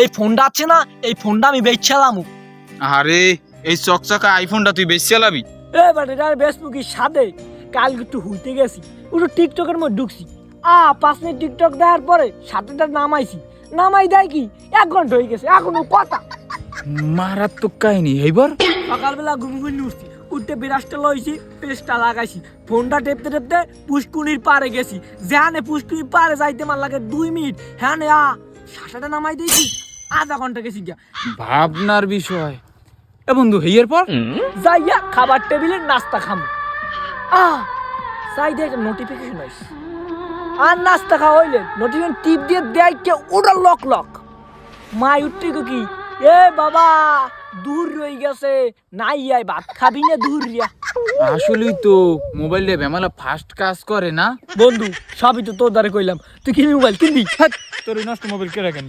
এই ফোনটা আছে না, এই ফোনটা আমি বেচছিলাম। আরে এই চকচকা আইফোনটা তুই বেশি চালাবি? এবার এটার বেসবুকের সাথে কাল একটু হইতে গেছি, একটু টিকটকের মধ্যে ঢুকছি। 5 মিনিট টিকটক দেওয়ার পরে সাথেটা নামাই দেয় কি 1 ঘন্টা হয়ে গেছে, এখনো কথা। মারাত্মক কাহিনী। এইবার সকালবেলা ঘুমিয়ে উঠছি, উঠতে বিরাজটা লইছি, পেস্টটা লাগাইছি, ফোনটা টেপতে টেপতে পুষ্কুনির পারে গেছি। যেখানে পুষ্কুনির পারে যাইতে মার লাগে 2 মিনিট, হ্যাঁ সাঁটাটা নামাই দিয়েছি, আধা ঘন্টা গেছি গিয়া। ভাবনার বিষয়। এ বন্ধু হেয়ার পর যাইয়া খাবার টেবিলে নাস্তা খামু, সাইডে একটা নোটিফিকেশন আইছে। আর নাস্তা খাওয়া হইলে নোটিফিকেশন টিপ দিয়ে দেয় কে ওটা লক। মা উঠতে কি, এ বাবা দূর রয়ে গেছে, নাই আয় ভাত খাবি না দূর রিয়া। আসলেই তো মোবাইলে বেমালা ফাস্ট কাজ করে না। বন্ধু সবই তো তোর দ্বারা কইলাম, তুই কিনবি মোবাইল কিনবি? তোর নষ্ট মোবাইল কে রাখেন?